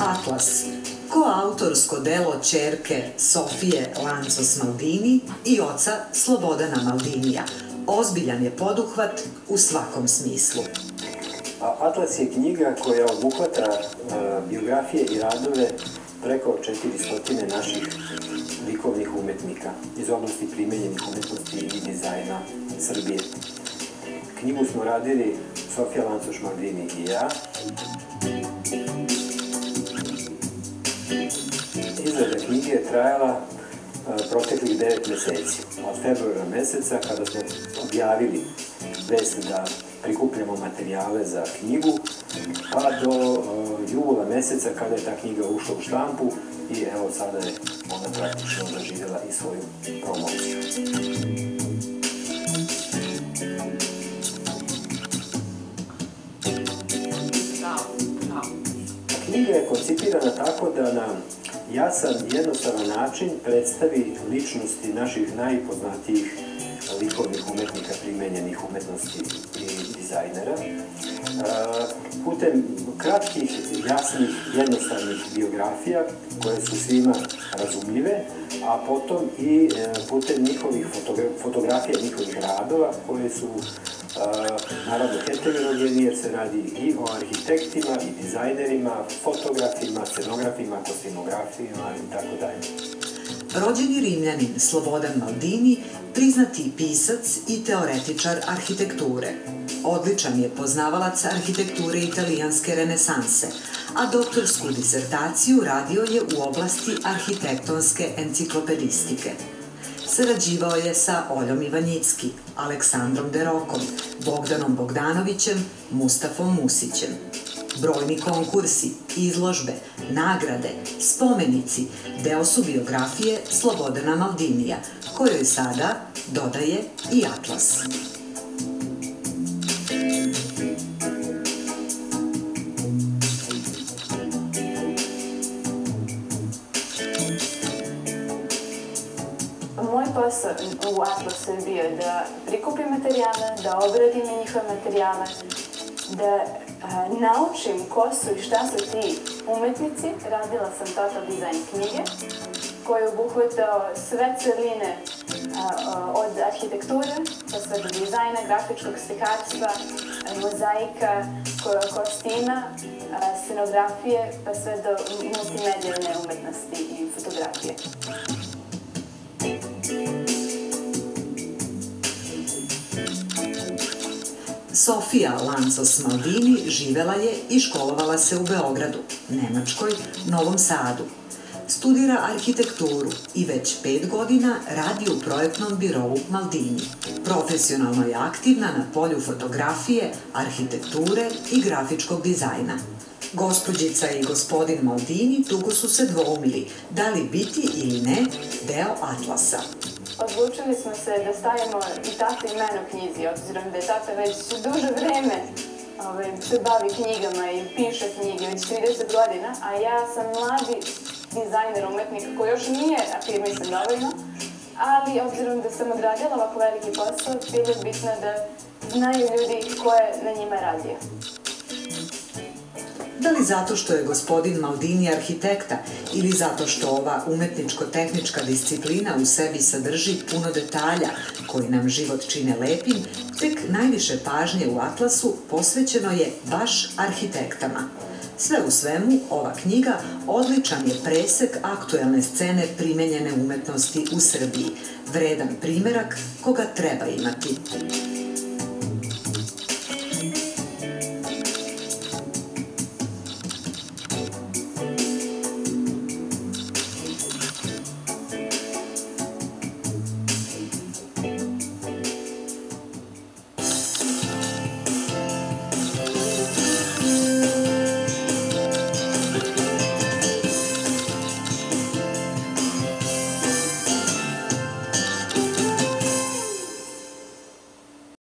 Atlas, koautorsko delo ćerke Sofije Lancos Maldini i oca Slobodana Maldinija. Ozbiljan je poduhvat u svakom smislu. Atlas je knjiga koja obuhvata biografije i radove preko 400 naših likovnih umetnika iz oblasti primenjenih umetnosti i dizajna Srbije. Knjigu smo radili Sofija Lancos Maldini i ja. Izrada knjige je trajala proteklih 9 meseci. Od februara meseca, kada smo objavili vest da prikupljamo materijale za knjigu, pa do jula meseca kada je ta knjiga ušla u štampu i evo sada je ona praktično doživjela i svoju promociju. Knjiga je koncipirana tako da na jasan, jednostavan način predstavi ličnosti naših najpoznatijih likovnih umetnika, primenjenih umetnosti i dizajnera, putem kratkih, jasnih, jednostavnih biografija koje su svima razumljive, a potom i putem njihovih fotografija, njihovih radova koje su naravno heterogeni jer se radi i o arhitektima i dizajnerima, fotografima, scenografima, kostimografima i tako dalje. Rođeni Rimljanin Slobodan Maldini, priznati pisac i teoretičar arhitekture. Odličan je poznavalac arhitekture italijanske renesanse, a doktorsku disertaciju radio je u oblasti arhitektonske enciklopedistike. Sarađivao je sa Oljom Ivanjicki, Aleksandrom Derokom, Bogdanom Bogdanovićem, Mustafom Musićem. Brojni konkursi, izložbe, nagrade, spomenici deo su biografije Slobodana Maldinija, kojoj sada dodaje i Atlas. Moj posao u Atlasu je bio da prikupim materijale, da obradim njihove materijale, da naučim ko su i šta su ti umetnici. Radila sam total dizajn knjige koji je obuhvatao sve celine od arhitekture, pa sve do dizajna, grafičkog slikarstva, mozaika, kostima, scenografije, pa sve do multimedijalne umetnosti i fotografije. Sofija Lancos Maldini živela je i školovala se u Beogradu, Nemačkoj, Novom Sadu. Studira arhitekturu i već 5 godina radi u projektnom birovu Maldini. Profesionalno je aktivna na polju fotografije, arhitekture i grafičkog dizajna. Gospođica i gospodin Maldini dugo su se dvoumili da li biti ili ne deo Atlasa. Odlučili smo se da stavimo i tato i mene u knjizi, obzirom da je tata već duže vreme se bavi knjigama i piše knjige, već 30 godina, a ja sam mladi dizajner, umetnik koji još nije afirmisan dovoljno, ali obzirom da sam odradila ovako veliki posao, bilo je bitno da znaju ljudi ko je na njima radio. Da li zato što je gospodin Maldini arhitekta ili zato što ova umetničko-tehnička disciplina u sebi sadrži puno detalja koji nam život čine lepim, tek najviše pažnje u Atlasu posvećeno je baš arhitektama. Sve u svemu, ova knjiga odličan je presek aktuelne scene primenjene umetnosti u Srbiji, vredan primerak koga treba imati.